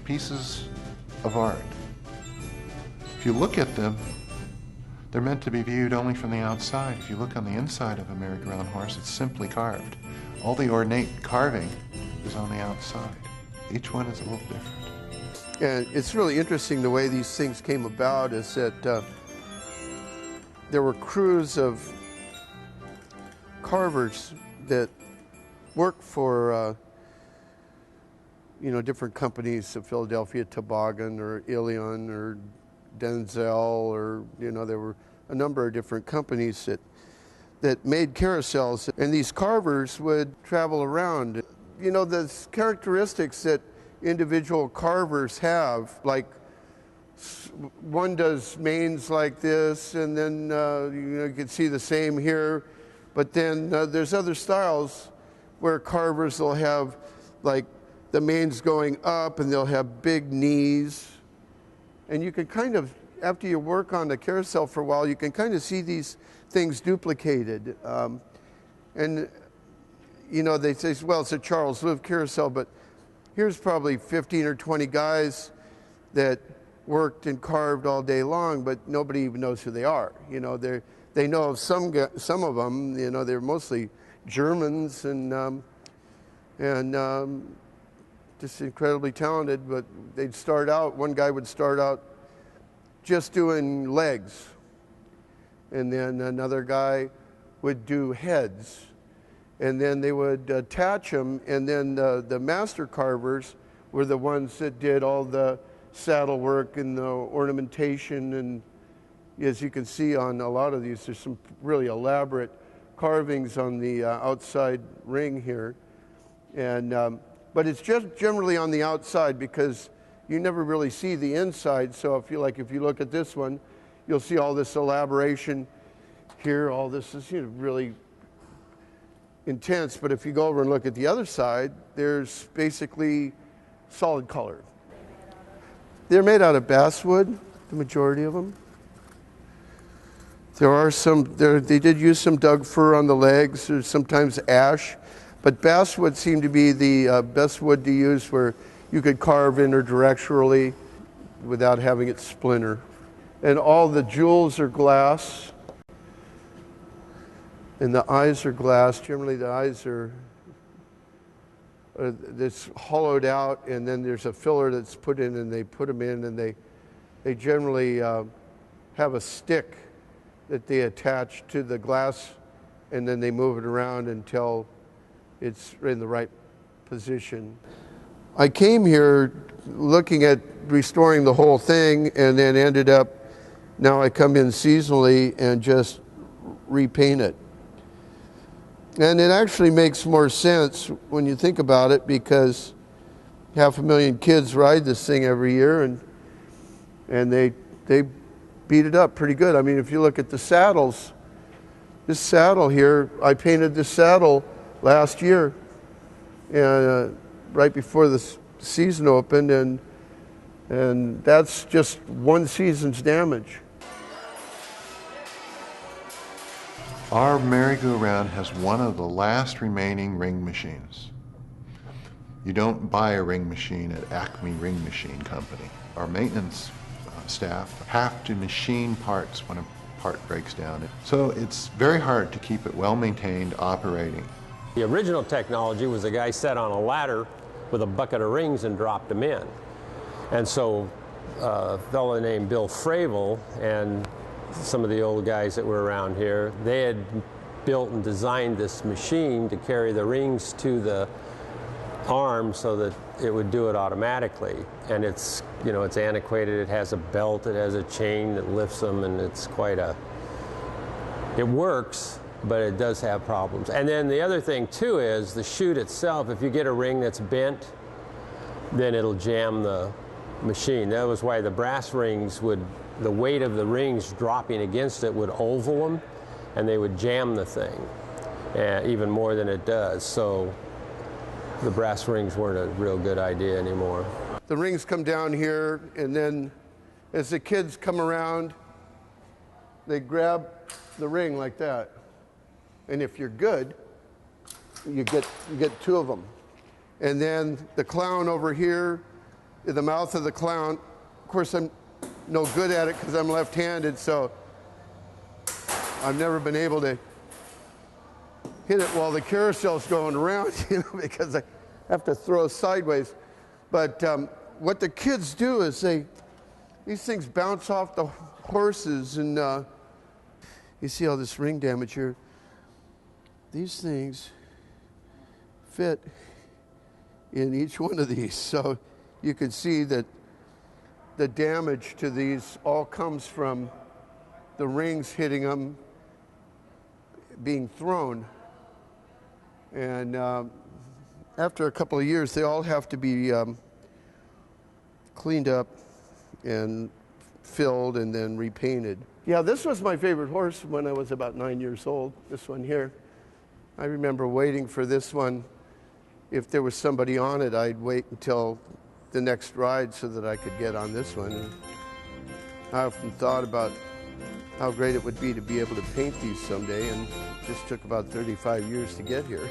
pieces of art. If you look at them, they're meant to be viewed only from the outside. If you look on the inside of a merry-go-round horse, it's simply carved. All the ornate carving is on the outside. Each one is a little different. And it's really interesting the way these things came about is that there were crews of carvers that worked for different companies, of Philadelphia Toboggan or Ilion or Denzel, or there were a number of different companies that made carousels, and these carvers would travel around. The characteristics that individual carvers have, like one does manes like this, and then you can see the same here, but then there's other styles where carvers will have like the manes going up and they'll have big knees, and you can kind of, after you work on the carousel for a while, you can kind of see these things duplicated. And they say, well, it's a Charles Looff Carousel, but here's probably 15 or 20 guys that worked and carved all day long, but nobody even knows who they are. They know of some of them. They're mostly Germans and just incredibly talented. But they'd start out. One guy would start out just doing legs, and then another guy would do heads, and then they would attach them, and then the master carvers were the ones that did all the saddle work and the ornamentation. And as you can see on a lot of these, there's some really elaborate carvings on the outside ring here, and but it's just generally on the outside because you never really see the inside. So if you look at this one, you'll see all this elaboration here. All this is really intense. But if you go over and look at the other side, there's basically solid color. They're made out of basswood, the majority of them. There are they did use some Doug fir on the legs, or sometimes ash, but basswood seemed to be the best wood to use, where you could carve interdirectionally without having it splinter. And all the jewels are glass, and the eyes are glass. Generally the eyes are that's hollowed out, and then there's a filler that's put in, and they put them in, and they generally have a stick that they attach to the glass, and then they move it around until it's in the right position. I came here looking at restoring the whole thing, and then ended up, now I come in seasonally and just repaint it. And it actually makes more sense when you think about it, because 500,000 kids ride this thing every year, and they beat it up pretty good. I mean, if you look at the saddles, this saddle here, I painted this saddle last year, and right before the season opened, and that's just one season's damage. Our merry-go-round has one of the last remaining ring machines. You don't buy a ring machine at Acme Ring Machine Company. Our maintenance staff have to machine parts when a part breaks down. So it's very hard to keep it well-maintained, operating. The original technology was a guy sat on a ladder with a bucket of rings and dropped them in. And so a fellow named Bill Fravel and some of the old guys that were around here, they had built and designed this machine to carry the rings to the arm so that it would do it automatically. And it's, it's antiquated. It has a belt, it has a chain that lifts them, and it's it works, but it does have problems. And then the other thing too is the chute itself. If you get a ring that's bent, then it'll jam the machine. That was why the brass rings the weight of the rings dropping against it would oval them, and they would jam the thing even more than it does. So the brass rings weren't a real good idea anymore. The rings come down here, and then as the kids come around, they grab the ring like that. And if you're good, you get two of them. And then the clown over here the mouth of the clown. Of course, I'm no good at it because I'm left-handed, so I've never been able to hit it while the carousel's going around, because I have to throw sideways. But what the kids do is these things bounce off the horses, and you see all this ring damage here. These things fit in each one of these, so you can see that the damage to these all comes from the rings hitting them, being thrown. And after a couple of years, they all have to be cleaned up and filled and then repainted. Yeah, this was my favorite horse when I was about 9 years old, this one here. I remember waiting for this one. If there was somebody on it, I'd wait until the next ride so that I could get on this one. And I often thought about how great it would be to be able to paint these someday, and it just took about 35 years to get here.